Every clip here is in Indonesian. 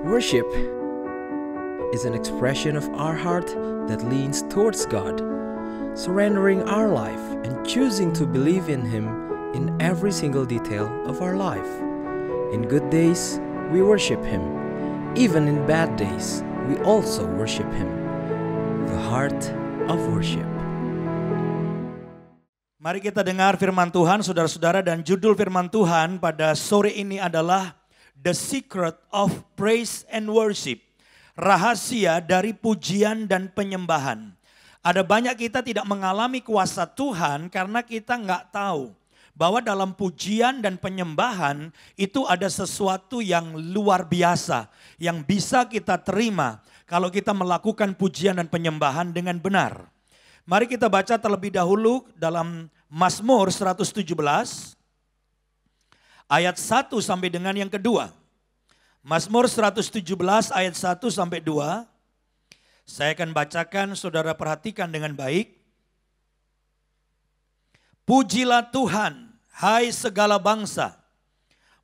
Worship is an expression of our heart that leans towards God, surrendering our life and choosing to believe in Him in every single detail of our life. In good days, we worship Him. Even in bad days, we also worship Him. The heart of worship. Mari kita dengar firman Tuhan, saudara-saudara, dan judul firman Tuhan pada sore ini adalah The Secret of Praise and Worship. Rahasia dari pujian dan penyembahan. Ada banyak kita tidak mengalami kuasa Tuhan karena kita nggak tahu bahwa dalam pujian dan penyembahan itu ada sesuatu yang luar biasa yang bisa kita terima kalau kita melakukan pujian dan penyembahan dengan benar. Mari kita baca terlebih dahulu dalam Mazmur 117 ayat 1 sampai dengan yang kedua. Mazmur 117 ayat 1 sampai 2. Saya akan bacakan, saudara perhatikan dengan baik. Pujilah Tuhan, hai segala bangsa.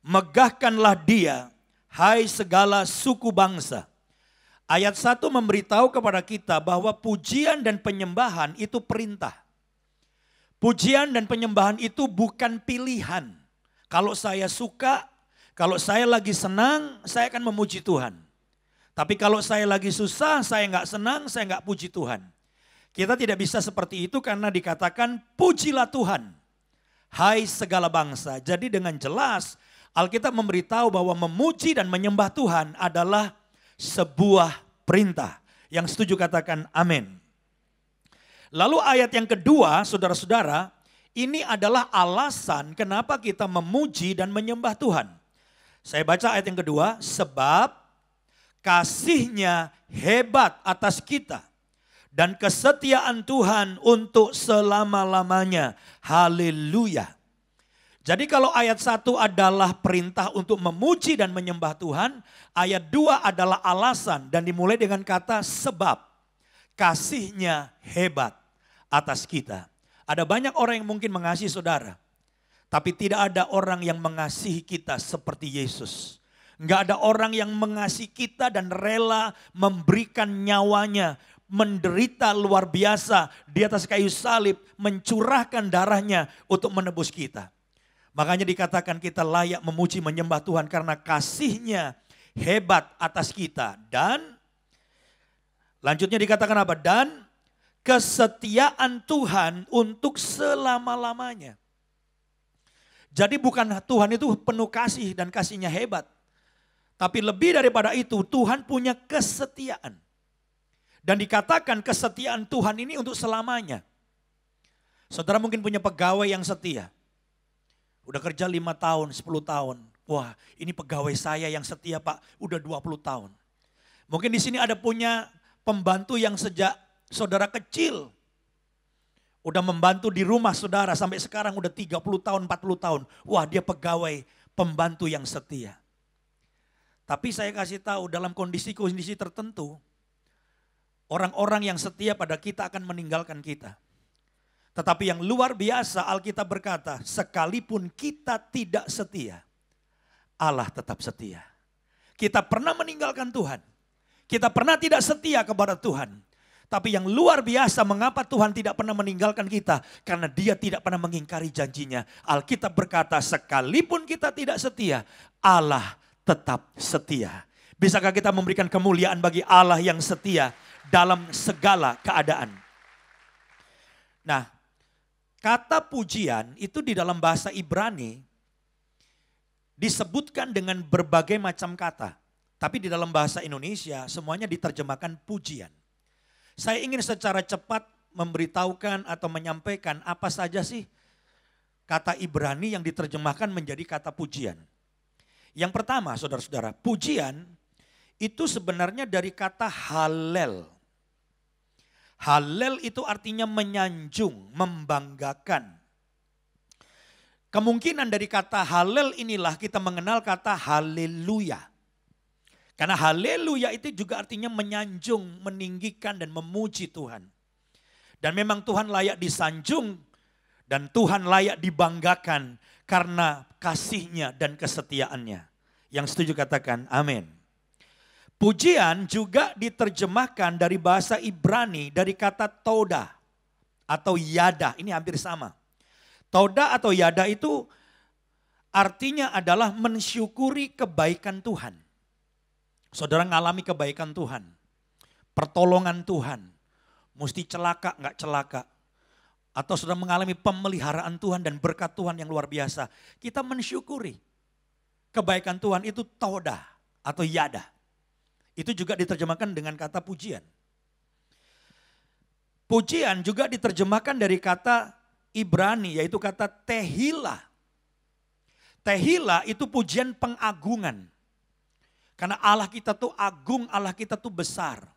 Megahkanlah Dia, hai segala suku bangsa. Ayat 1 memberitahu kepada kita bahwa pujian dan penyembahan itu perintah. Pujian dan penyembahan itu bukan pilihan. Kalau saya suka, kalau saya lagi senang, saya akan memuji Tuhan. Tapi kalau saya lagi susah, saya nggak senang, saya nggak puji Tuhan. Kita tidak bisa seperti itu karena dikatakan pujilah Tuhan, hai segala bangsa. Jadi dengan jelas Alkitab memberitahu bahwa memuji dan menyembah Tuhan adalah sebuah perintah. Yang setuju katakan amin. Lalu ayat yang kedua, saudara-saudara, ini adalah alasan kenapa kita memuji dan menyembah Tuhan. Saya baca ayat yang kedua, sebab kasih-Nya hebat atas kita dan kesetiaan Tuhan untuk selama-lamanya. Haleluya. Jadi kalau ayat 1 adalah perintah untuk memuji dan menyembah Tuhan, ayat 2 adalah alasan dan dimulai dengan kata sebab kasih-Nya hebat atas kita. Ada banyak orang yang mungkin mengasihi saudara. Tapi tidak ada orang yang mengasihi kita seperti Yesus. Enggak ada orang yang mengasihi kita dan rela memberikan nyawanya, menderita luar biasa di atas kayu salib, mencurahkan darahnya untuk menebus kita. Makanya dikatakan kita layak memuji menyembah Tuhan karena kasih-Nya hebat atas kita. Dan lanjutnya dikatakan apa? Dan kesetiaan Tuhan untuk selama-lamanya. Jadi bukan Tuhan itu penuh kasih dan kasih-Nya hebat. Tapi lebih daripada itu Tuhan punya kesetiaan. Dan dikatakan kesetiaan Tuhan ini untuk selamanya. Saudara mungkin punya pegawai yang setia. Udah kerja 5 tahun, 10 tahun. Wah ini pegawai saya yang setia Pak, udah 20 tahun. Mungkin di sini ada punya pembantu yang sejak saudara kecil. Udah membantu di rumah saudara sampai sekarang udah 30 tahun, 40 tahun. Wah dia pegawai pembantu yang setia. Tapi saya kasih tahu dalam kondisi-kondisi tertentu. Orang-orang yang setia pada kita akan meninggalkan kita. Tetapi yang luar biasa Alkitab berkata, sekalipun kita tidak setia, Allah tetap setia. Kita pernah meninggalkan Tuhan. Kita pernah tidak setia kepada Tuhan. Tapi yang luar biasa mengapa Tuhan tidak pernah meninggalkan kita? Karena Dia tidak pernah mengingkari janjinya. Alkitab berkata sekalipun kita tidak setia, Allah tetap setia. Bisakah kita memberikan kemuliaan bagi Allah yang setia dalam segala keadaan? Nah, kata pujian itu di dalam bahasa Ibrani disebutkan dengan berbagai macam kata. Tapi di dalam bahasa Indonesia semuanya diterjemahkan pujian. Saya ingin secara cepat memberitahukan atau menyampaikan apa saja sih kata Ibrani yang diterjemahkan menjadi kata pujian. Yang pertama saudara-saudara, pujian itu sebenarnya dari kata halel. Halel itu artinya menyanjung, membanggakan. Kemungkinan dari kata halel inilah kita mengenal kata haleluya. Karena haleluya itu juga artinya menyanjung, meninggikan dan memuji Tuhan. Dan memang Tuhan layak disanjung dan Tuhan layak dibanggakan karena kasih-Nya dan kesetiaannya. Yang setuju katakan amin. Pujian juga diterjemahkan dari bahasa Ibrani dari kata toda atau yada. Ini hampir sama. Toda atau yada itu artinya adalah mensyukuri kebaikan Tuhan. Saudara ngalami kebaikan Tuhan, pertolongan Tuhan, mesti celaka nggak celaka. Atau saudara mengalami pemeliharaan Tuhan dan berkat Tuhan yang luar biasa. Kita mensyukuri kebaikan Tuhan itu toda atau yada. Itu juga diterjemahkan dengan kata pujian. Pujian juga diterjemahkan dari kata Ibrani yaitu kata tehila. Tehila itu pujian pengagungan. Karena Allah kita tuh agung, Allah kita tuh besar.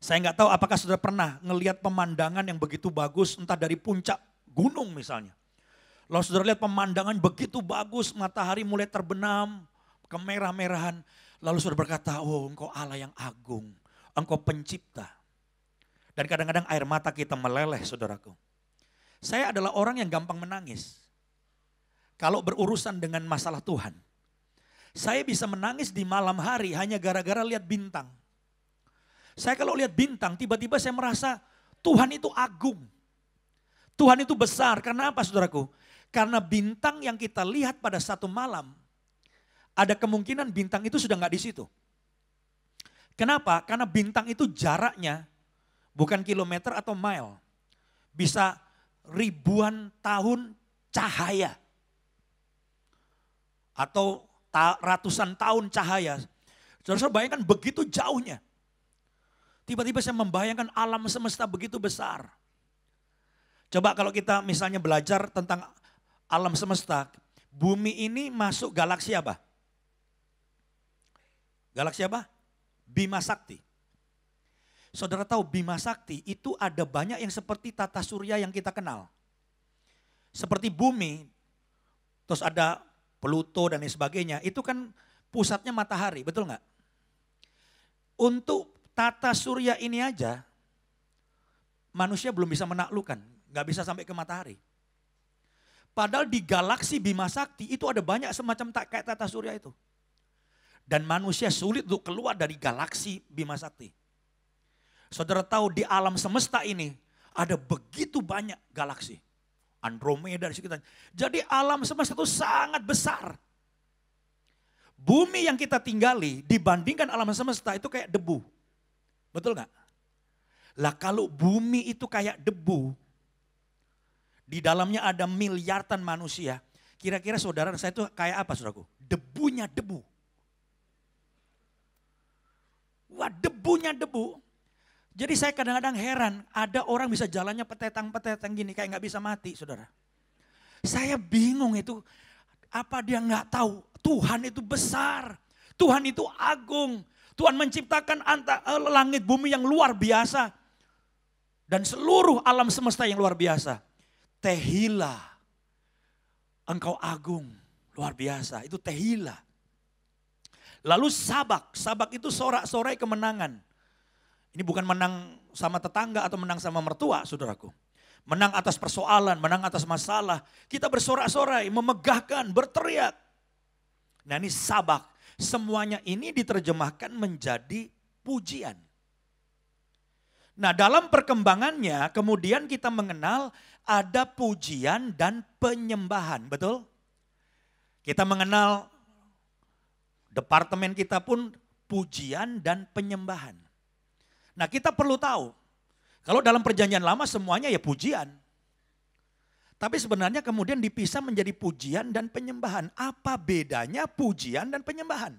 Saya nggak tahu apakah saudara pernah ngelihat pemandangan yang begitu bagus entah dari puncak gunung misalnya. Lalu saudara lihat pemandangan begitu bagus, matahari mulai terbenam, kemerah-merahan. Lalu saudara berkata, oh engkau Allah yang agung, engkau pencipta. Dan kadang-kadang air mata kita meleleh saudaraku. Saya adalah orang yang gampang menangis. Kalau berurusan dengan masalah Tuhan. Saya bisa menangis di malam hari hanya gara-gara lihat bintang. Saya kalau lihat bintang tiba-tiba saya merasa Tuhan itu agung. Tuhan itu besar. Karena apa saudaraku? Karena bintang yang kita lihat pada satu malam. Ada kemungkinan bintang itu sudah nggak di situ. Kenapa? Karena bintang itu jaraknya bukan kilometer atau mile. Bisa ribuan tahun cahaya. Atau ratusan tahun cahaya. Saudara bayangkan begitu jauhnya. Tiba-tiba saya membayangkan alam semesta begitu besar. Coba kalau kita misalnya belajar tentang alam semesta. Bumi ini masuk galaksi apa? Galaksi apa? Bima Sakti. Saudara tahu Bima Sakti itu ada banyak yang seperti tata surya yang kita kenal. Seperti bumi, terus ada Pluto dan lain sebagainya. Itu kan pusatnya matahari, betul nggak? Untuk tata surya ini aja, manusia belum bisa menaklukkan. Nggak bisa sampai ke matahari. Padahal di galaksi Bima Sakti itu ada banyak semacam kayak tata surya itu. Dan manusia sulit untuk keluar dari galaksi Bima Sakti. Saudara tahu di alam semesta ini ada begitu banyak galaksi. Andromeda di sekitarnya. Jadi alam semesta itu sangat besar. Bumi yang kita tinggali dibandingkan alam semesta itu kayak debu. Betul gak? Lah kalau bumi itu kayak debu. Di dalamnya ada miliaran manusia. Kira-kira saudara saya itu kayak apa saudaraku? Debunya debu. Wah debunya debu. Jadi saya kadang-kadang heran, ada orang bisa jalannya petetang-petetang gini kayak gak bisa mati saudara. Saya bingung itu, apa dia gak tahu Tuhan itu besar, Tuhan itu agung. Tuhan menciptakan langit bumi yang luar biasa. Dan seluruh alam semesta yang luar biasa. Tehila, engkau agung, luar biasa, itu tehila. Lalu sabak itu sorak-sorai kemenangan. Ini bukan menang sama tetangga atau menang sama mertua, saudaraku. Menang atas persoalan, menang atas masalah. Kita bersorak-sorai, memegahkan, berteriak. Nah ini sabak. Semuanya ini diterjemahkan menjadi pujian. Nah dalam perkembangannya kemudian kita mengenal ada pujian dan penyembahan, betul? Kita mengenal departemen kita pun pujian dan penyembahan. Nah kita perlu tahu, kalau dalam perjanjian lama semuanya ya pujian. Tapi sebenarnya kemudian dipisah menjadi pujian dan penyembahan. Apa bedanya pujian dan penyembahan?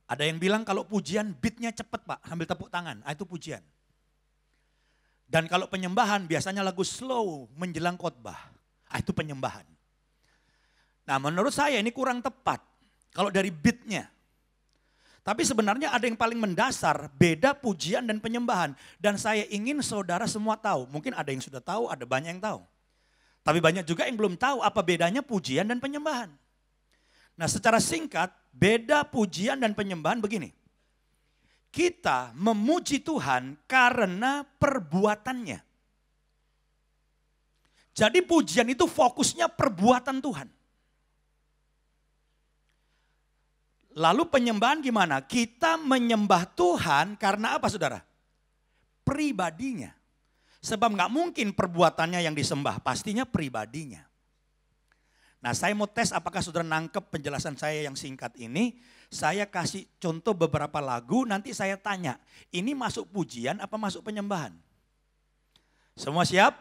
Ada yang bilang kalau pujian beatnya cepet pak, sambil tepuk tangan, itu pujian. Dan kalau penyembahan biasanya lagu slow menjelang khotbah, itu penyembahan. Nah menurut saya ini kurang tepat. Kalau dari beatnya. Tapi sebenarnya ada yang paling mendasar, beda pujian dan penyembahan. Dan saya ingin saudara semua tahu. Mungkin ada yang sudah tahu, ada banyak yang tahu. Tapi banyak juga yang belum tahu apa bedanya pujian dan penyembahan. Nah secara singkat, beda pujian dan penyembahan begini. Kita memuji Tuhan karena perbuatannya. Jadi pujian itu fokusnya perbuatan Tuhan. Lalu penyembahan gimana? Kita menyembah Tuhan karena apa saudara? Pribadinya. Sebab nggak mungkin perbuatannya yang disembah, pastinya pribadinya. Nah, saya mau tes apakah saudara nangkep penjelasan saya yang singkat ini. Saya kasih contoh beberapa lagu, nanti saya tanya, ini masuk pujian apa masuk penyembahan? Semua siap?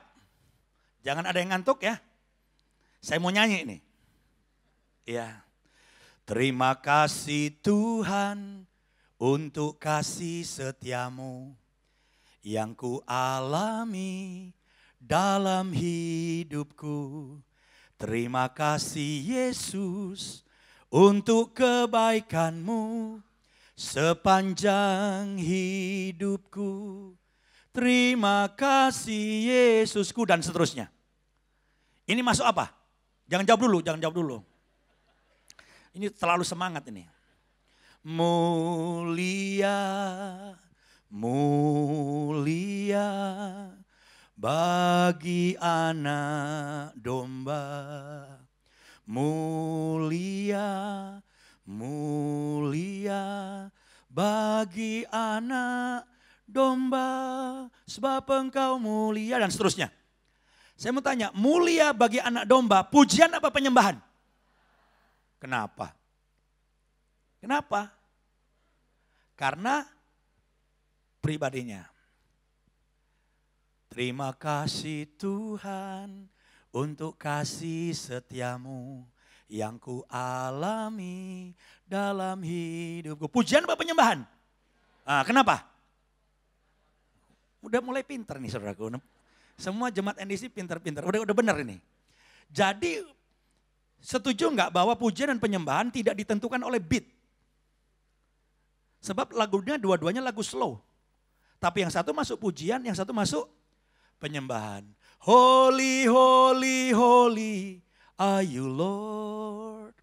Jangan ada yang ngantuk ya. Saya mau nyanyi ini. Ya. Terima kasih Tuhan untuk kasih setiamu yang ku alami dalam hidupku. Terima kasih Yesus untuk kebaikanmu sepanjang hidupku. Terima kasih Yesusku dan seterusnya. Ini masuk apa? Jangan jawab dulu. Ini terlalu semangat ini. Mulia, mulia bagi anak domba. Mulia, mulia bagi anak domba. Sebab engkau mulia dan seterusnya. Saya mau tanya, mulia bagi anak domba, pujian apa penyembahan? Kenapa? Kenapa? Karena pribadinya. Terima kasih Tuhan untuk kasih setiamu yang ku alami dalam hidupku. Pujian apa penyembahan? Kenapa? Udah mulai pintar nih saudaraku. Semua jemaat NDC pintar-pintar. Udah benar ini. Jadi setuju nggak bahwa pujian dan penyembahan tidak ditentukan oleh beat? Sebab lagunya dua-duanya lagu slow. Tapi yang satu masuk pujian, yang satu masuk penyembahan. Holy, holy, holy are you Lord.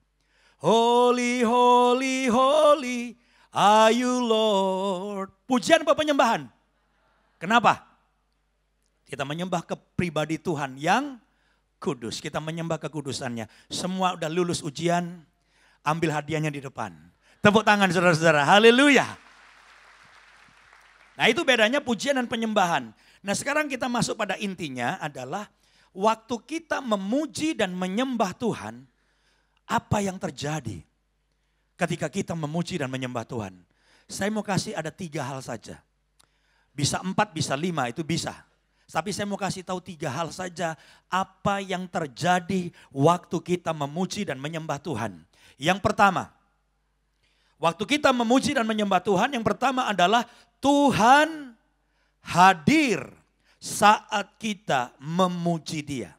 Holy, holy, holy are you Lord. Pujian apa penyembahan? Kenapa? Kita menyembah ke pribadi Tuhan yang kudus. Kita menyembah kekudusannya. Semua udah lulus ujian, ambil hadiahnya di depan. Tepuk tangan saudara-saudara, haleluya. Nah itu bedanya pujian dan penyembahan. Nah sekarang kita masuk pada intinya adalah waktu kita memuji dan menyembah Tuhan, apa yang terjadi ketika kita memuji dan menyembah Tuhan? Saya mau kasih ada 3 hal saja. Bisa 4, bisa 5, itu bisa. Tapi saya mau kasih tahu 3 hal saja apa yang terjadi waktu kita memuji dan menyembah Tuhan. Yang pertama, waktu kita memuji dan menyembah Tuhan, yang pertama adalah Tuhan hadir saat kita memuji Dia.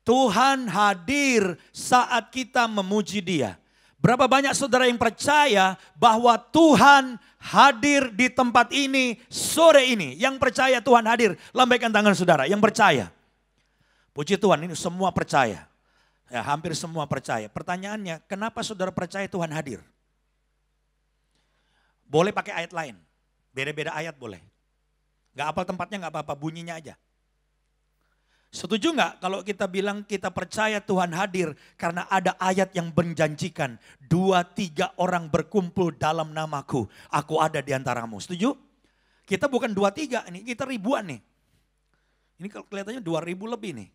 Tuhan hadir saat kita memuji Dia. Berapa banyak saudara yang percaya bahwa Tuhan hadir di tempat ini sore ini? Yang percaya Tuhan hadir, lambaikan tangan saudara. Yang percaya. Puji Tuhan, ini semua percaya. Ya, hampir semua percaya. Pertanyaannya, kenapa saudara percaya Tuhan hadir? Boleh pakai ayat lain. Beda-beda ayat boleh. Gak hafal tempatnya gak apa-apa, bunyinya aja. Setuju gak kalau kita bilang kita percaya Tuhan hadir karena ada ayat yang menjanjikan 2-3 orang berkumpul dalam namaku, aku ada di antaramu. Setuju? Kita bukan 2-3 ini, kita ribuan nih. Ini kalau kelihatannya 2.000 lebih nih.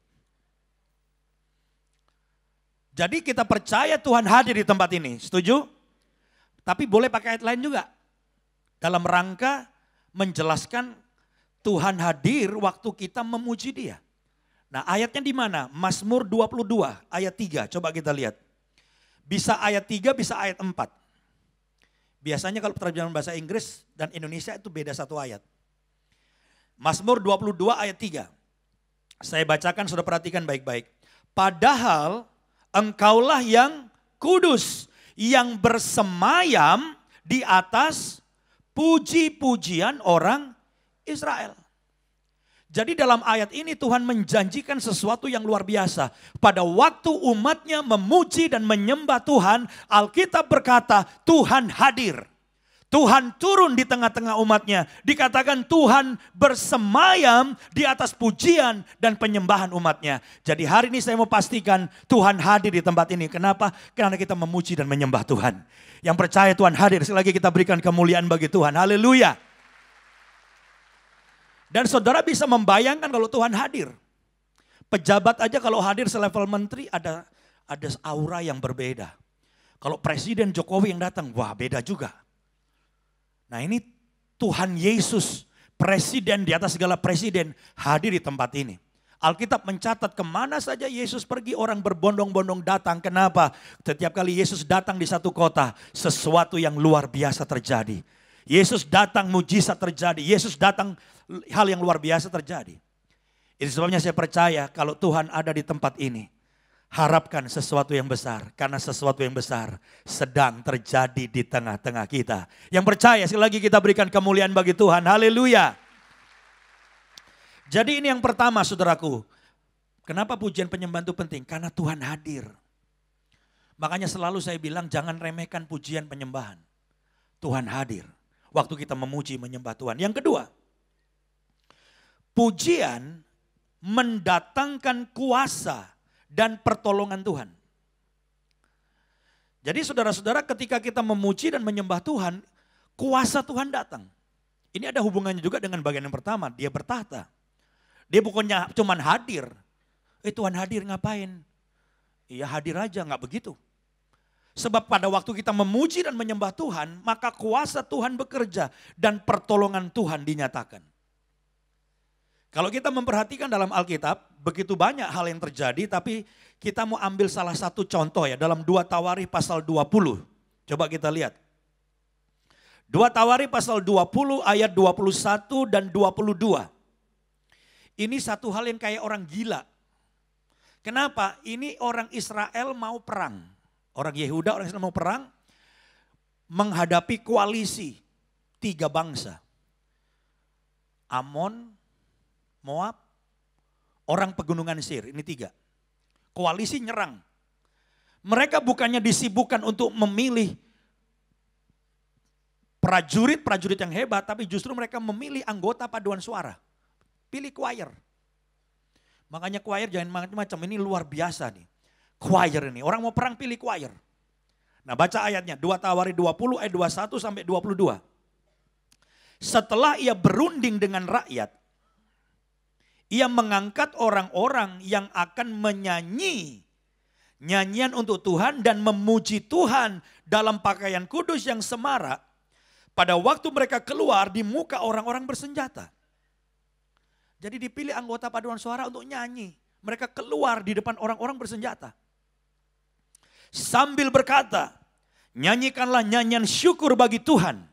Jadi kita percaya Tuhan hadir di tempat ini, setuju? Tapi boleh pakai ayat lain juga. Dalam rangka menjelaskan Tuhan hadir waktu kita memuji Dia. Nah ayatnya di mana? Mazmur 22 ayat 3. Coba kita lihat. Bisa ayat 3, bisa ayat 4. Biasanya kalau terjemahan bahasa Inggris dan Indonesia itu beda satu ayat. Mazmur 22 ayat 3. Saya bacakan, sudah perhatikan baik-baik. Padahal engkaulah yang kudus, yang bersemayam di atas puji-pujian orang Israel. Jadi dalam ayat ini Tuhan menjanjikan sesuatu yang luar biasa. Pada waktu umatnya memuji dan menyembah Tuhan, Alkitab berkata Tuhan hadir. Tuhan turun di tengah-tengah umatnya. Dikatakan Tuhan bersemayam di atas pujian dan penyembahan umatnya. Jadi hari ini saya mau pastikan Tuhan hadir di tempat ini. Kenapa? Karena kita memuji dan menyembah Tuhan. Yang percaya Tuhan hadir, sekali lagi kita berikan kemuliaan bagi Tuhan. Haleluya. Dan saudara bisa membayangkan kalau Tuhan hadir. Pejabat aja kalau hadir selevel menteri ada aura yang berbeda. Kalau Presiden Jokowi yang datang, wah beda juga. Nah ini Tuhan Yesus, presiden di atas segala presiden, hadir di tempat ini. Alkitab mencatat kemana saja Yesus pergi, orang berbondong-bondong datang. Kenapa? Setiap kali Yesus datang di satu kota, sesuatu yang luar biasa terjadi. Yesus datang, mujizat terjadi. Yesus datang, hal yang luar biasa terjadi. Itu sebabnya saya percaya kalau Tuhan ada di tempat ini, harapkan sesuatu yang besar. Karena sesuatu yang besar sedang terjadi di tengah-tengah kita. Yang percaya, sekali lagi kita berikan kemuliaan bagi Tuhan. Haleluya. Jadi ini yang pertama saudaraku. Kenapa pujian penyembahan itu penting? Karena Tuhan hadir. Makanya selalu saya bilang jangan remehkan pujian penyembahan. Tuhan hadir. Waktu kita memuji menyembah Tuhan. Yang kedua, pujian mendatangkan kuasa dan pertolongan Tuhan. Jadi saudara-saudara ketika kita memuji dan menyembah Tuhan, kuasa Tuhan datang. Ini ada hubungannya juga dengan bagian yang pertama, dia bertahta. Dia bukannya cuman hadir. Tuhan hadir ngapain? Iya hadir aja, nggak begitu. Sebab pada waktu kita memuji dan menyembah Tuhan, maka kuasa Tuhan bekerja dan pertolongan Tuhan dinyatakan. Kalau kita memperhatikan dalam Alkitab, begitu banyak hal yang terjadi, tapi kita mau ambil salah satu contoh ya, dalam 2 Tawarikh pasal 20. Coba kita lihat. 2 Tawarikh pasal 20 ayat 21 dan 22. Ini satu hal yang kayak orang gila. Kenapa? Ini orang Israel mau perang. Orang Yehuda, orang Israel mau perang, menghadapi koalisi 3 bangsa. Amon, Moab, orang pegunungan Seir, ini 3. Koalisi nyerang. Mereka bukannya disibukkan untuk memilih prajurit-prajurit yang hebat, tapi justru mereka memilih anggota paduan suara. Pilih choir. Makanya choir jangan macam-macam, ini luar biasa nih. Choir ini, orang mau perang pilih choir. Nah baca ayatnya, 2 Tawarikh 20 ayat 21 sampai 22. Setelah ia berunding dengan rakyat, ia mengangkat orang-orang yang akan menyanyi nyanyian untuk Tuhan dan memuji Tuhan dalam pakaian kudus yang semarak pada waktu mereka keluar di muka orang-orang bersenjata. Jadi dipilih anggota paduan suara untuk nyanyi. Mereka keluar di depan orang-orang bersenjata. Sambil berkata, nyanyikanlah nyanyian syukur bagi Tuhan.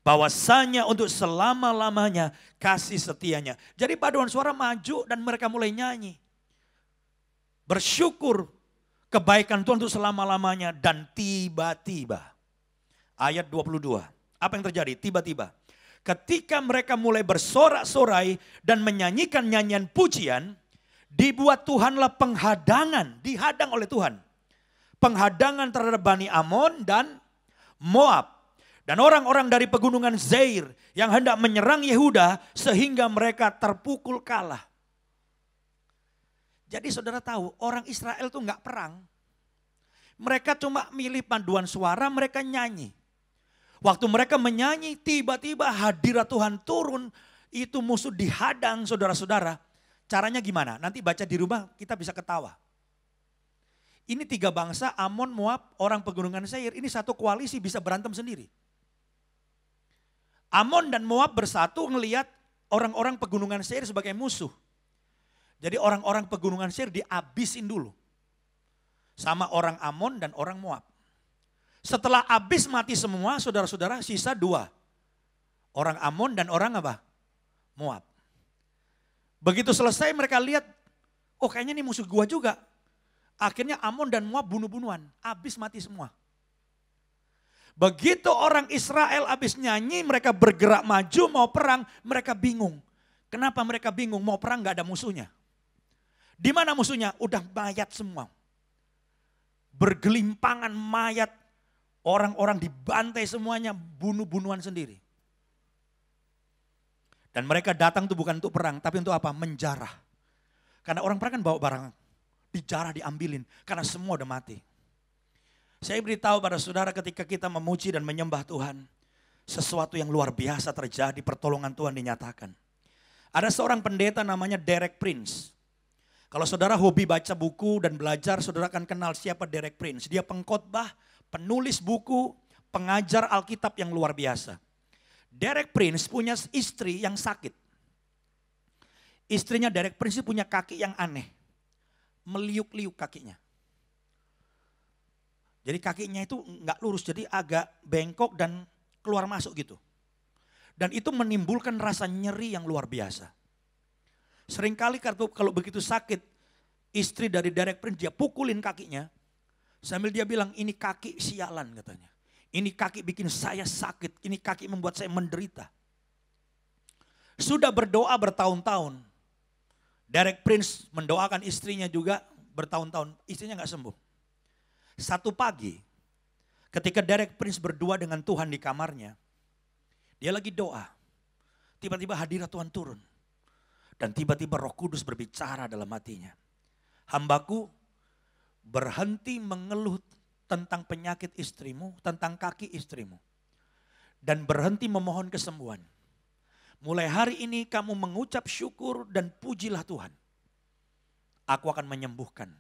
Bahwasanya untuk selama-lamanya kasih setianya. Jadi paduan suara maju dan mereka mulai nyanyi. Bersyukur kebaikan Tuhan untuk selama-lamanya. Dan tiba-tiba, ayat 22. Apa yang terjadi? Tiba-tiba. Ketika mereka mulai bersorak-sorai dan menyanyikan nyanyian pujian, dibuat Tuhanlah penghadangan, dihadang oleh Tuhan. Penghadangan terhadap Bani Amon dan Moab. Dan orang-orang dari pegunungan Seir yang hendak menyerang Yehuda sehingga mereka terpukul kalah. Jadi saudara tahu orang Israel tuh nggak perang. Mereka cuma milih paduan suara, mereka nyanyi. Waktu mereka menyanyi tiba-tiba hadirat Tuhan turun. Itu musuh dihadang saudara-saudara. Caranya gimana? Nanti baca di rumah kita bisa ketawa. Ini 3 bangsa Amon, Moab, orang pegunungan Seir. Ini satu koalisi bisa berantem sendiri. Amon dan Moab bersatu ngelihat orang-orang pegunungan Seir sebagai musuh. Jadi orang-orang pegunungan Seir dihabisin dulu. Sama orang Amon dan orang Moab. Setelah habis mati semua saudara-saudara sisa 2. Orang Amon dan orang apa? Moab. Begitu selesai mereka lihat, oh kayaknya ini musuh gua juga. Akhirnya Amon dan Moab bunuh-bunuhan. Habis mati semua. Begitu orang Israel habis nyanyi, mereka bergerak maju mau perang, mereka bingung. Kenapa mereka bingung? Mau perang gak ada musuhnya. Di mana musuhnya? Udah mayat semua. Bergelimpangan mayat Orang-orang dibantai semuanya, bunuh-bunuhan sendiri. Dan mereka datang tuh bukan untuk perang, tapi untuk apa? Menjarah. Karena orang perang kan bawa barang, dijarah, diambilin. Karena semua udah mati. Saya beritahu pada saudara, ketika kita memuji dan menyembah Tuhan, sesuatu yang luar biasa terjadi, pertolongan Tuhan dinyatakan. Ada seorang pendeta namanya Derek Prince. Kalau saudara hobi baca buku dan belajar, saudara akan kenal siapa Derek Prince. Dia pengkhotbah, penulis buku, pengajar Alkitab yang luar biasa. Derek Prince punya istri yang sakit. Istrinya Derek Prince punya kaki yang aneh. Meliuk-liuk kakinya. Jadi kakinya itu nggak lurus, jadi agak bengkok dan keluar masuk gitu. Dan itu menimbulkan rasa nyeri yang luar biasa. Seringkali kalau begitu sakit, istri dari Derek Prince dia pukulin kakinya. Sambil dia bilang, ini kaki sialan katanya. Ini kaki bikin saya sakit, ini kaki membuat saya menderita. Sudah berdoa bertahun-tahun. Derek Prince mendoakan istrinya juga bertahun-tahun, istrinya gak sembuh. Satu pagi, ketika Derek Prince berdua dengan Tuhan di kamarnya, dia lagi doa. Tiba-tiba hadirat Tuhan turun. Dan tiba-tiba Roh Kudus berbicara dalam hatinya. Hambaku berhenti mengeluh tentang penyakit istrimu, tentang kaki istrimu. Dan berhenti memohon kesembuhan. Mulai hari ini kamu mengucap syukur dan pujilah Tuhan. Aku akan menyembuhkan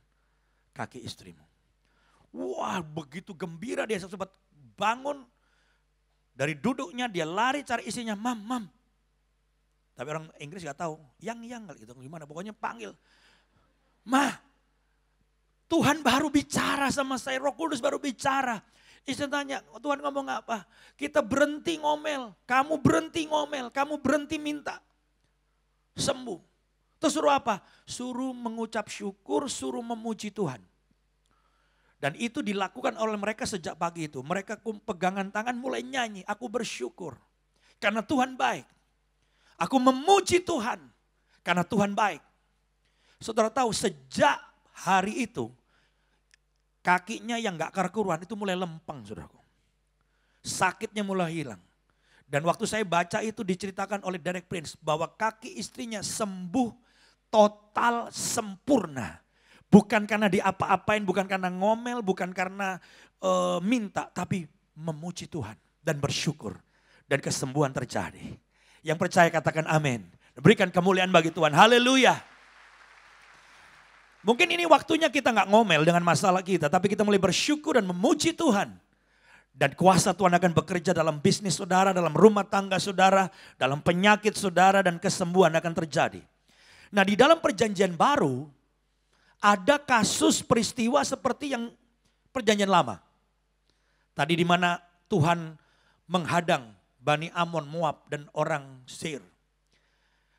kaki istrimu. Wah, begitu gembira dia sempat bangun. Dari duduknya dia lari cari istrinya, mam. Tapi orang Inggris gak tahu, yang gitu gimana, pokoknya panggil. Ma, Tuhan baru bicara sama saya, Roh Kudus baru bicara. Istri tanya, Tuhan ngomong apa? Kita berhenti ngomel, kamu berhenti minta. Sembuh. Terus suruh apa? Suruh mengucap syukur, suruh memuji Tuhan. Dan itu dilakukan oleh mereka sejak pagi itu. Mereka pegangan tangan mulai nyanyi, aku bersyukur. Karena Tuhan baik. Aku memuji Tuhan, karena Tuhan baik. Saudara tahu sejak hari itu, kakinya yang gak karu-karuan itu mulai lempeng saudaraku. Sakitnya mulai hilang. Dan waktu saya baca itu diceritakan oleh Derek Prince bahwa kaki istrinya sembuh total sempurna. Bukan karena diapa-apain, bukan karena ngomel, bukan karena minta, tapi memuji Tuhan dan bersyukur. Dan kesembuhan terjadi. Yang percaya katakan amin. Berikan kemuliaan bagi Tuhan. Haleluya. Mungkin ini waktunya kita gak ngomel dengan masalah kita, tapi kita mulai bersyukur dan memuji Tuhan. Dan kuasa Tuhan akan bekerja dalam bisnis saudara, dalam rumah tangga saudara, dalam penyakit saudara, dan kesembuhan akan terjadi. Nah, di dalam perjanjian baru, ada kasus peristiwa seperti yang perjanjian lama. Tadi di mana Tuhan menghadang Bani Amon, Moab, dan orang Seir.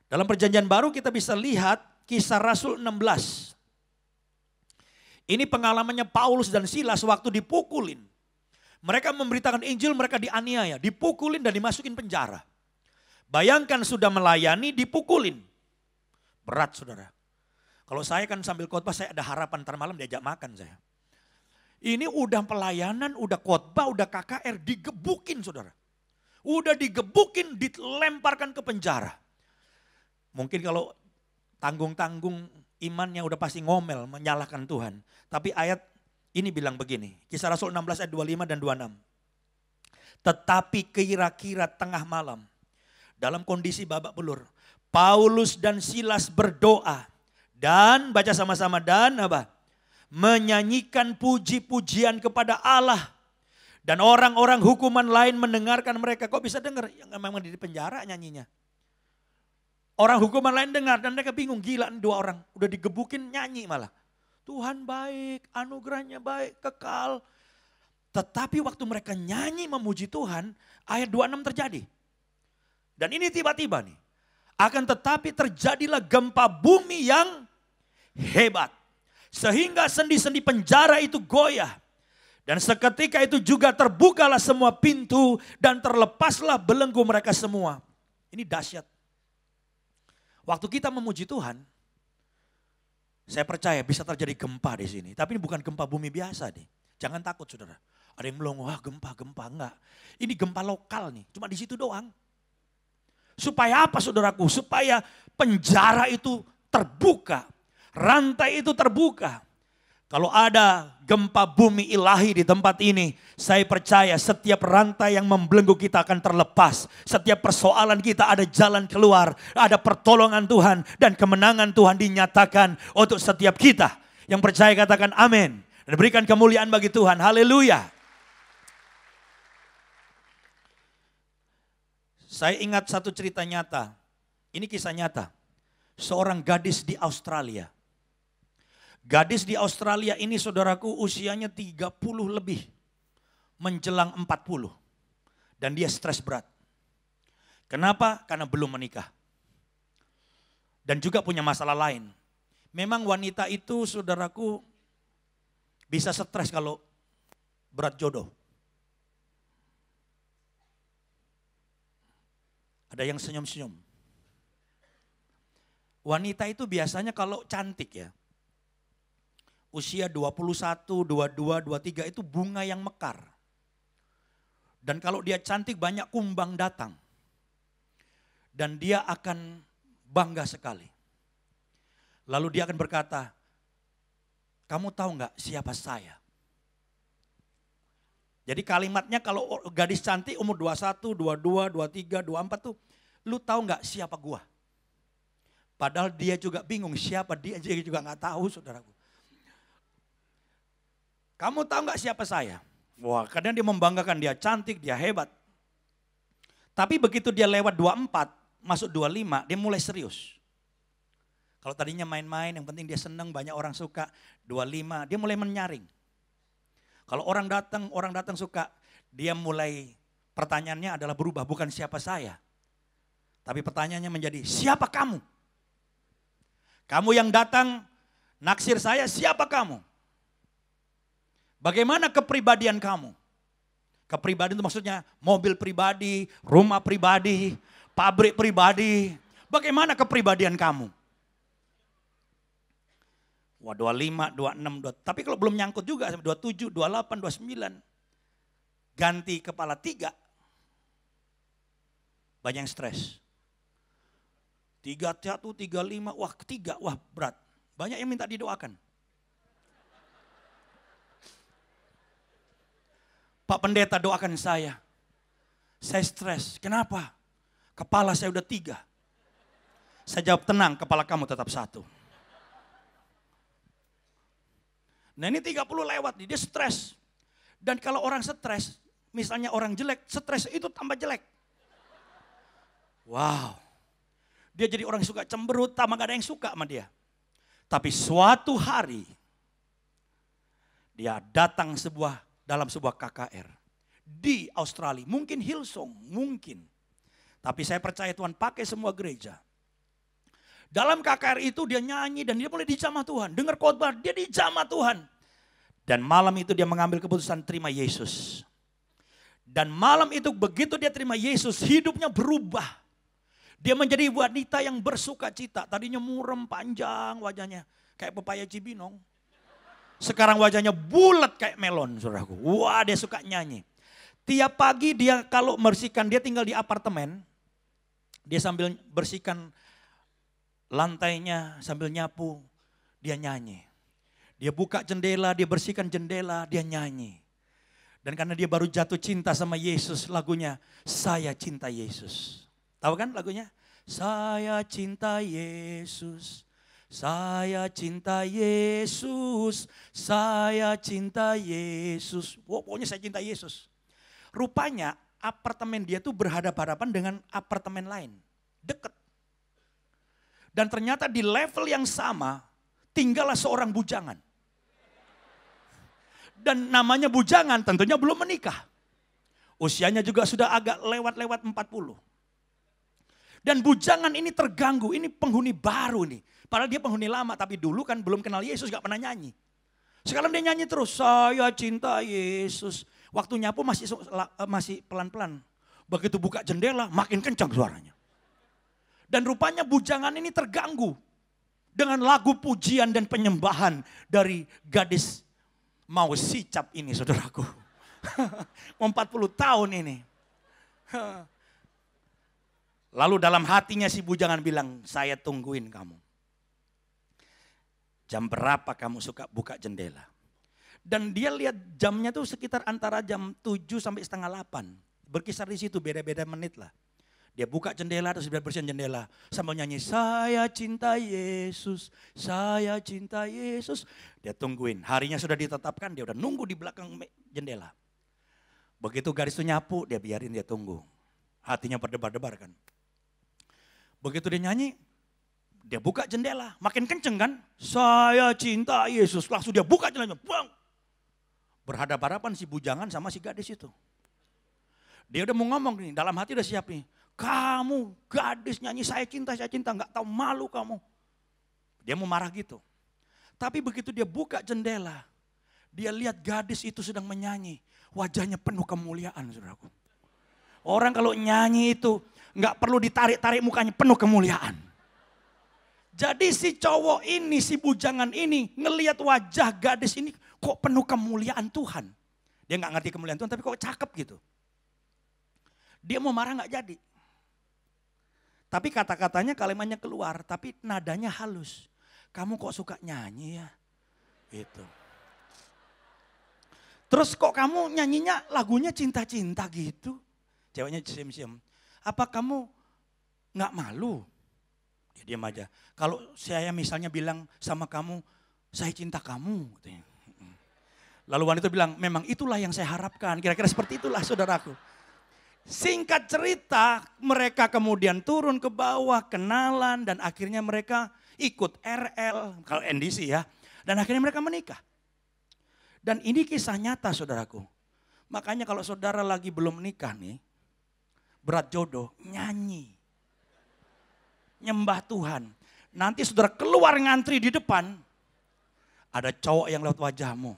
Dalam perjanjian baru kita bisa lihat Kisah Rasul 16. Ini pengalamannya Paulus dan Silas waktu dipukulin. Mereka memberitakan Injil, mereka dianiaya, dipukulin dan dimasukin penjara. Bayangkan sudah melayani, dipukulin. Berat saudara. Kalau saya kan sambil khotbah, saya ada harapan ntar malam diajak makan saya. Ini udah pelayanan, udah khotbah, udah KKR, digebukin saudara. Udah digebukin, dilemparkan ke penjara. Mungkin kalau tanggung-tanggung imannya udah pasti ngomel, menyalahkan Tuhan. Tapi ayat ini bilang begini, Kisah Rasul 16 ayat 25 dan 26. Tetapi kira-kira tengah malam, dalam kondisi babak belur, Paulus dan Silas berdoa. Dan baca sama-sama, dan apa? Menyanyikan puji-pujian kepada Allah. Dan orang-orang hukuman lain mendengarkan mereka. Kok bisa dengar? Yang memang di penjara nyanyinya. Orang hukuman lain dengar dan mereka bingung, gila nih dua orang. Udah digebukin nyanyi malah. Tuhan baik, anugerahnya baik, kekal. Tetapi waktu mereka nyanyi memuji Tuhan, ayat 26 terjadi. Dan ini tiba-tiba nih. Akan tetapi terjadilah gempa bumi yang hebat. Sehingga sendi-sendi penjara itu goyah. Dan seketika itu juga terbukalah semua pintu dan terlepaslah belenggu mereka semua. Ini dahsyat. Waktu kita memuji Tuhan, saya percaya bisa terjadi gempa di sini. Tapi ini bukan gempa bumi biasa nih. Jangan takut saudara. Ada yang bilang, wah gempa-gempa. Enggak. Ini gempa lokal nih, cuma di situ doang. Supaya apa saudaraku? Supaya penjara itu terbuka. Rantai itu terbuka. Kalau ada gempa bumi ilahi di tempat ini, saya percaya setiap rantai yang membelenggu kita akan terlepas. Setiap persoalan kita ada jalan keluar, ada pertolongan Tuhan dan kemenangan Tuhan dinyatakan untuk setiap kita. Yang percaya katakan amin. Dan berikan kemuliaan bagi Tuhan. Haleluya. Saya ingat satu cerita nyata. Ini kisah nyata. Seorang gadis di Australia. Gadis di Australia ini saudaraku usianya 30 lebih. Menjelang 40. Dan dia stres berat. Kenapa? Karena belum menikah. Dan juga punya masalah lain. Memang wanita itu saudaraku bisa stres kalau berat jodoh. Ada yang senyum-senyum. Wanita itu biasanya kalau cantik ya. Usia 21, 22, 23 itu bunga yang mekar. Dan kalau dia cantik banyak kumbang datang. Dan dia akan bangga sekali. Lalu dia akan berkata, kamu tahu nggak siapa saya? Jadi kalimatnya kalau gadis cantik umur 21, 22, 23, 24 tuh, lu tahu nggak siapa gua? Padahal dia juga bingung siapa dia juga nggak tahu saudaraku. Kamu tahu nggak siapa saya? Wah, kadang dia membanggakan, dia cantik, dia hebat. Tapi begitu dia lewat 24, masuk 25, dia mulai serius. Kalau tadinya main-main, yang penting dia senang, banyak orang suka. 25, dia mulai menyaring. Kalau orang datang suka, dia mulai pertanyaannya adalah berubah, bukan siapa saya. Tapi pertanyaannya menjadi, siapa kamu? Kamu yang datang naksir saya, siapa kamu? Bagaimana kepribadian kamu? Kepribadian itu maksudnya mobil pribadi, rumah pribadi, pabrik pribadi. Bagaimana kepribadian kamu? Wah 25, 26, 2. Tapi kalau belum nyangkut juga 27, 28, 29. Ganti kepala 3. Banyak yang stres. 31, 35, wah ketiga, wah berat. Banyak yang minta didoakan. Pak Pendeta doakan saya. Saya stres, kenapa? Kepala saya udah 3. Saya jawab tenang, kepala kamu tetap 1. Nah ini 30 lewat nih, dia stres. Dan kalau orang stres, misalnya orang jelek, stres itu tambah jelek. Wow. Dia jadi orang yang suka cemberut, tambah gak ada yang suka sama dia. Tapi suatu hari, dia datang dalam sebuah KKR. Di Australia, mungkin Hillsong, mungkin. Tapi saya percaya Tuhan pakai semua gereja. Dalam KKR itu dia nyanyi dan dia mulai dijamah Tuhan. Dengar khotbah, dia dijamah Tuhan. Dan malam itu dia mengambil keputusan terima Yesus. Dan malam itu begitu dia terima Yesus, hidupnya berubah. Dia menjadi wanita yang bersuka cita. Tadinya murem panjang wajahnya. Kayak pepaya Cibinong. Sekarang wajahnya bulat kayak melon saudaraku. Wah dia suka nyanyi. Tiap pagi dia kalau bersihkan, dia tinggal di apartemen. Dia sambil bersihkan lantainya sambil nyapu, dia nyanyi. Dia buka jendela, dia bersihkan jendela, dia nyanyi. Dan karena dia baru jatuh cinta sama Yesus, lagunya Saya Cinta Yesus. Tahu kan lagunya? Saya cinta Yesus, saya cinta Yesus, saya cinta Yesus. Pokoknya saya cinta Yesus. Rupanya apartemen dia tuh berhadapan-hadapan dengan apartemen lain, deket. Dan ternyata di level yang sama, tinggallah seorang bujangan. Dan namanya bujangan tentunya belum menikah. Usianya juga sudah agak lewat-lewat 40. Dan bujangan ini terganggu, ini penghuni baru nih. Padahal dia penghuni lama, tapi dulu kan belum kenal Yesus, gak pernah nyanyi. Sekarang dia nyanyi terus, saya cinta Yesus. Waktu nyapu masih pelan-pelan. Begitu buka jendela, makin kencang suaranya. Dan rupanya bujangan ini terganggu dengan lagu pujian dan penyembahan dari gadis mau sicap ini saudaraku. Mau 40 tahun ini. Lalu dalam hatinya si bujangan bilang, saya tungguin kamu. Jam berapa kamu suka buka jendela? Dan dia lihat jamnya tuh sekitar antara jam 7 sampai setengah 8. Berkisar di situ, beda-beda menit lah. Dia buka jendela, terus dia bersihin jendela. Sambil nyanyi, saya cinta Yesus, saya cinta Yesus. Dia tungguin, harinya sudah ditetapkan, dia udah nunggu di belakang jendela. Begitu garis itu nyapu, dia biarin dia tunggu. Hatinya berdebar-debar kan. Begitu dia nyanyi, dia buka jendela, makin kenceng kan. Saya cinta Yesus, langsung dia buka jendela, bang. Berhadapan-hadapan si bujangan sama si gadis itu. Dia udah mau ngomong nih, dalam hati udah siap nih. Kamu gadis nyanyi saya cinta, gak tahu malu kamu. Dia mau marah gitu. Tapi begitu dia buka jendela, dia lihat gadis itu sedang menyanyi. Wajahnya penuh kemuliaan, saudaraku. Orang kalau nyanyi itu gak perlu ditarik-tarik mukanya, penuh kemuliaan. Jadi si cowok ini, si bujangan ini ngelihat wajah gadis ini kok penuh kemuliaan Tuhan. Dia gak ngerti kemuliaan Tuhan tapi kok cakep gitu. Dia mau marah gak jadi. Tapi kata-katanya kalimatnya keluar tapi nadanya halus. Kamu kok suka nyanyi ya? Gitu. Terus kok kamu nyanyinya lagunya cinta-cinta gitu? Ceweknya siam-siam. Apa kamu gak malu? Dia diam aja. Kalau saya misalnya bilang sama kamu, saya cinta kamu. Lalu wanita bilang, memang itulah yang saya harapkan. Kira-kira seperti itulah saudaraku. Singkat cerita, mereka kemudian turun ke bawah, kenalan. Dan akhirnya mereka ikut RL, kalau NDC ya. Dan akhirnya mereka menikah. Dan ini kisah nyata saudaraku. Makanya kalau saudara lagi belum nikah nih, berat jodoh, nyanyi. Nyembah Tuhan. Nanti saudara keluar ngantri di depan, ada cowok yang lewat wajahmu.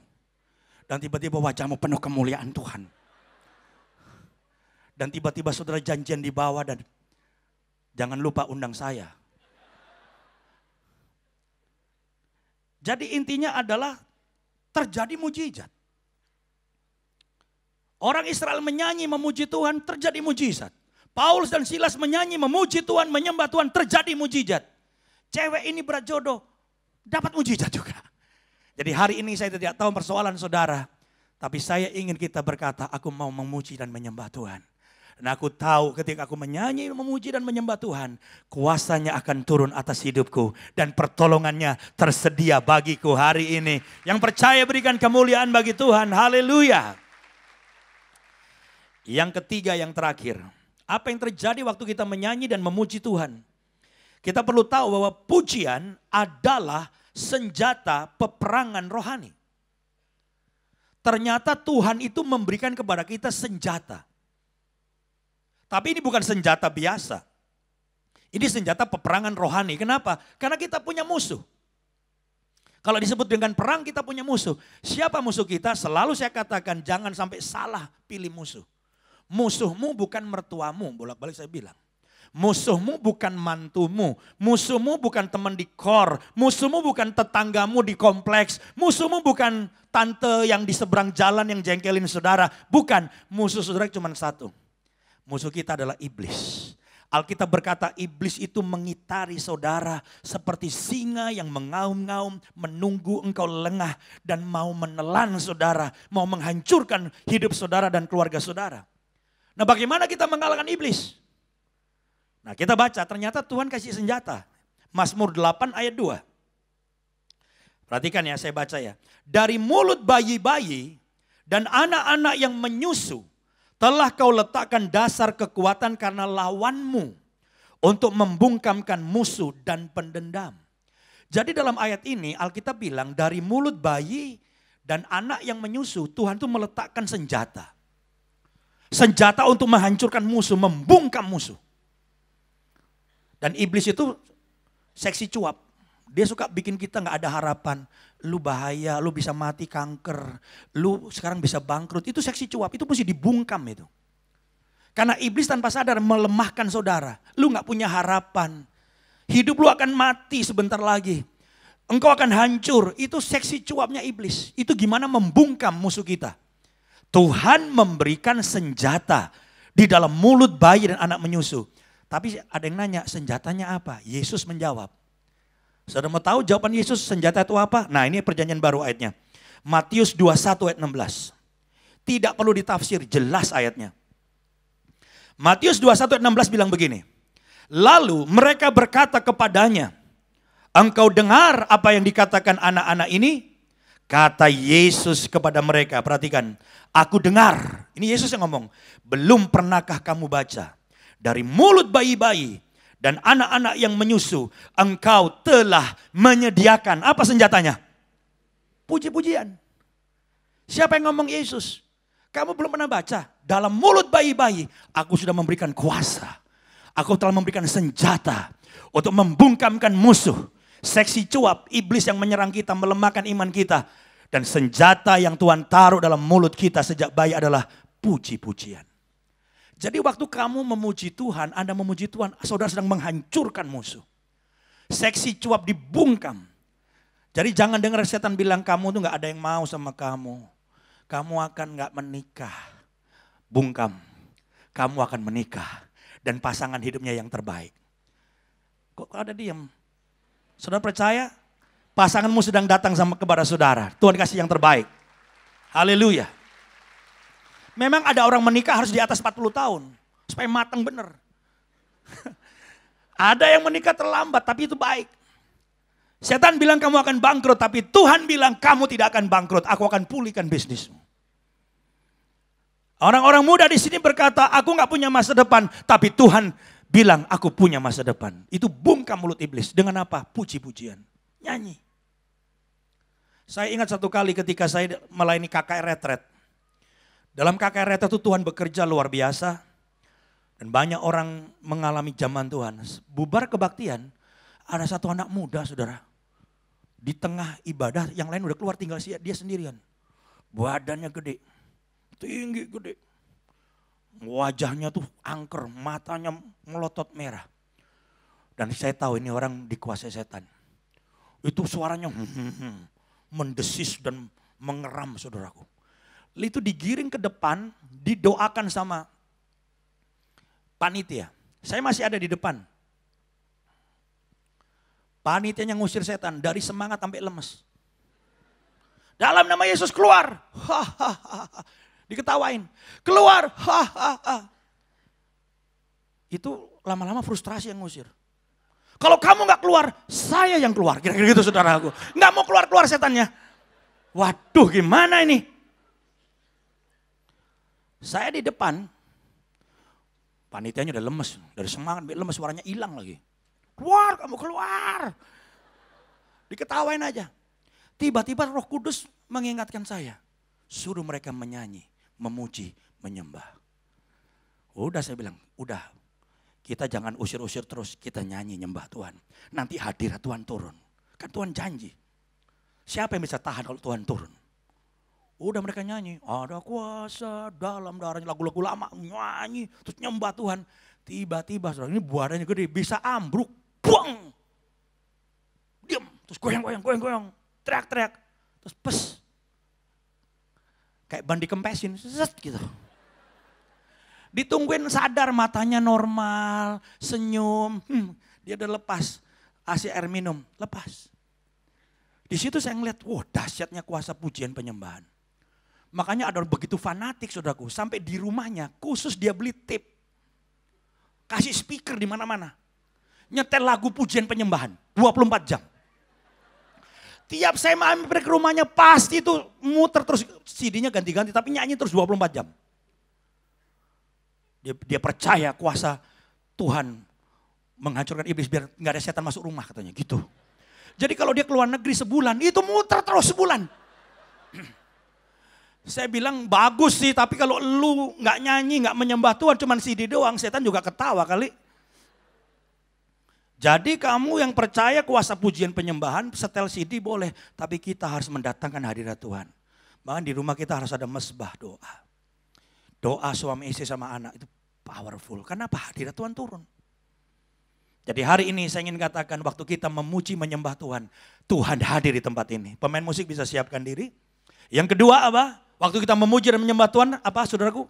Dan tiba-tiba wajahmu penuh kemuliaan Tuhan. Dan tiba-tiba saudara janjian di bawah dan jangan lupa undang saya. Jadi intinya adalah terjadi mujizat. Orang Israel menyanyi memuji Tuhan, terjadi mujizat. Paulus dan Silas menyanyi memuji Tuhan, menyembah Tuhan, terjadi mujizat. Cewek ini berat jodoh, dapat mujizat juga. Jadi hari ini saya tidak tahu persoalan saudara. Tapi saya ingin kita berkata, aku mau memuji dan menyembah Tuhan. Dan aku tahu ketika aku menyanyi, memuji dan menyembah Tuhan, kuasanya akan turun atas hidupku. Dan pertolongannya tersedia bagiku hari ini. Yang percaya berikan kemuliaan bagi Tuhan, haleluya. Yang ketiga, yang terakhir. Apa yang terjadi waktu kita menyanyi dan memuji Tuhan? Kita perlu tahu bahwa pujian adalah senjata peperangan rohani. Ternyata Tuhan itu memberikan kepada kita senjata. Tapi ini bukan senjata biasa. Ini senjata peperangan rohani. Kenapa? Karena kita punya musuh. Kalau disebut dengan perang kita punya musuh. Siapa musuh kita? Selalu saya katakan jangan sampai salah pilih musuh. Musuhmu bukan mertuamu, bolak-balik saya bilang. Musuhmu bukan mantumu, musuhmu bukan teman di kor, musuhmu bukan tetanggamu di kompleks, musuhmu bukan tante yang di seberang jalan yang jengkelin saudara. Bukan, musuh saudara cuma satu. Musuh kita adalah iblis. Alkitab berkata iblis itu mengitari saudara seperti singa yang mengaum-ngaum menunggu engkau lengah dan mau menelan saudara, mau menghancurkan hidup saudara dan keluarga saudara. Nah bagaimana kita mengalahkan iblis? Nah kita baca ternyata Tuhan kasih senjata. Mazmur 8 ayat 2. Perhatikan ya saya baca ya. Dari mulut bayi-bayi dan anak-anak yang menyusu telah kau letakkan dasar kekuatan karena lawanmu untuk membungkamkan musuh dan pendendam. Jadi dalam ayat ini Alkitab bilang dari mulut bayi dan anak yang menyusu Tuhan itu meletakkan senjata. Senjata untuk menghancurkan musuh, membungkam musuh. Dan iblis itu seksi cuap. Dia suka bikin kita gak ada harapan. Lu bahaya, lu bisa mati kanker. Lu sekarang bisa bangkrut. Itu seksi cuap, itu mesti dibungkam itu. Karena iblis tanpa sadar melemahkan saudara. Lu gak punya harapan. Hidup lu akan mati sebentar lagi. Engkau akan hancur. Itu seksi cuapnya iblis. Itu gimana membungkam musuh kita. Tuhan memberikan senjata di dalam mulut bayi dan anak menyusu. Tapi ada yang nanya, senjatanya apa? Yesus menjawab. Saudara mau tahu jawaban Yesus senjata itu apa? Nah, ini perjanjian baru ayatnya. Matius 21 ayat 16. Tidak perlu ditafsir, jelas ayatnya. Matius 21 ayat 16 bilang begini. Lalu mereka berkata kepadanya, engkau dengar apa yang dikatakan anak-anak ini? Kata Yesus kepada mereka, perhatikan. Aku dengar, ini Yesus yang ngomong. Belum pernahkah kamu baca? Dari mulut bayi-bayi dan anak-anak yang menyusu, engkau telah menyediakan. Apa senjatanya? Puji-pujian. Siapa yang ngomong? Yesus. Kamu belum pernah baca? Dalam mulut bayi-bayi, aku sudah memberikan kuasa. Aku telah memberikan senjata untuk membungkamkan musuh. Seksi cuap, iblis yang menyerang kita, melemahkan iman kita. Dan senjata yang Tuhan taruh dalam mulut kita sejak bayi adalah puji-pujian. Jadi waktu kamu memuji Tuhan, Anda memuji Tuhan, saudara sedang menghancurkan musuh. Seksi cuap dibungkam. Jadi jangan dengar setan bilang kamu tuh gak ada yang mau sama kamu. Kamu akan gak menikah. Bungkam. Kamu akan menikah. Dan pasangan hidupnya yang terbaik. Kok ada diam? Saudara percaya? Pasanganmu sedang datang kepada saudara. Tuhan kasih yang terbaik. Haleluya. Memang ada orang menikah harus di atas 40 tahun. Supaya matang benar. Ada yang menikah terlambat tapi itu baik. Setan bilang kamu akan bangkrut. Tapi Tuhan bilang kamu tidak akan bangkrut. Aku akan pulihkan bisnismu. Orang-orang muda di sini berkata aku gak punya masa depan. Tapi Tuhan bilang aku punya masa depan. Itu bungkam mulut iblis. Dengan apa? Puji-pujian. Nyanyi. Saya ingat satu kali ketika saya melayani KKR Retret. Dalam KKR Retret itu Tuhan bekerja luar biasa. Dan banyak orang mengalami zaman Tuhan. Bubar kebaktian, ada satu anak muda saudara. Di tengah ibadah yang lain udah keluar tinggal dia sendirian. Badannya gede, tinggi gede. Wajahnya tuh angker, matanya melotot merah. Dan saya tahu ini orang dikuasai setan. Itu suaranya mendesis dan mengeram saudaraku. Itu digiring ke depan, didoakan sama panitia. Saya masih ada di depan. Panitianya ngusir setan dari semangat sampai lemes. Dalam nama Yesus keluar. Diketawain. Keluar. Itu lama-lama frustrasi yang ngusir. Kalau kamu gak keluar, saya yang keluar. Kira-kira gitu saudaraku. Gak mau keluar-keluar setannya. Waduh gimana ini? Saya di depan, panitianya udah lemes, dari semangat lemes suaranya hilang lagi. Keluar, kamu keluar. Diketawain aja. Tiba-tiba Roh Kudus mengingatkan saya. Suruh mereka menyanyi, memuji, menyembah. Udah saya bilang, udah. Kita jangan usir-usir terus, kita nyanyi nyembah Tuhan. Nanti hadirat Tuhan turun. Kan Tuhan janji. Siapa yang bisa tahan kalau Tuhan turun? Udah mereka nyanyi, ada kuasa dalam darahnya, lagu-lagu lama nyanyi, terus nyembah Tuhan. Tiba-tiba saudara ini badannya gede, bisa ambruk, buang. Diam, terus goyang, teriak-teriak, terus pes. Kayak ban dikempesin, set gitu. Ditungguin sadar matanya normal, senyum, dia udah lepas, AC air minum, lepas. Di situ saya ngeliat, wah dahsyatnya kuasa pujian penyembahan. Makanya ada begitu fanatik saudaraku, sampai di rumahnya khusus dia beli tape. Kasih speaker di mana-mana. Nyetel lagu pujian penyembahan 24 jam. Tiap saya mampir ke rumahnya pasti itu muter terus, CD-nya ganti-ganti tapi nyanyi terus 24 jam. Dia percaya kuasa Tuhan menghancurkan iblis biar nggak ada setan masuk rumah katanya gitu. Jadi kalau dia keluar negeri sebulan itu muter terus sebulan. Saya bilang bagus sih, tapi kalau lu nggak nyanyi, nggak menyembah Tuhan, cuman CD doang, setan juga ketawa kali. Jadi kamu yang percaya kuasa pujian penyembahan, setel CD boleh, tapi kita harus mendatangkan hadirat Tuhan. Bahkan di rumah kita harus ada mesbah doa. Doa suami istri sama anak itu powerful. Kenapa? Hadirat Tuhan turun. Jadi hari ini saya ingin katakan waktu kita memuji menyembah Tuhan, Tuhan hadir di tempat ini. Pemain musik bisa siapkan diri. Yang kedua apa? Waktu kita memuji dan menyembah Tuhan, apa saudaraku?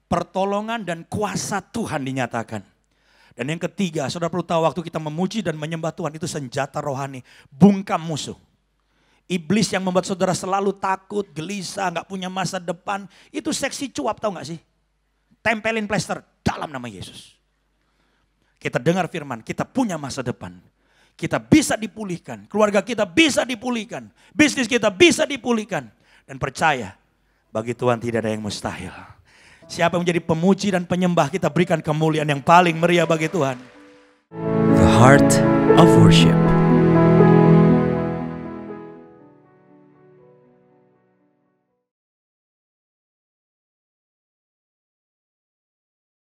Pertolongan dan kuasa Tuhan dinyatakan. Dan yang ketiga, saudara perlu tahu waktu kita memuji dan menyembah Tuhan itu senjata rohani. Bungkam musuh. Iblis yang membuat saudara selalu takut, gelisah, gak punya masa depan. Itu seksi cuap, tahu gak sih? Tempelin plester dalam nama Yesus. Kita dengar firman, kita punya masa depan. Kita bisa dipulihkan, keluarga kita bisa dipulihkan. Bisnis kita bisa dipulihkan. Dan percaya, bagi Tuhan tidak ada yang mustahil. Siapa yang menjadi pemuji dan penyembah, kita berikan kemuliaan yang paling meriah bagi Tuhan. The Heart of Worship.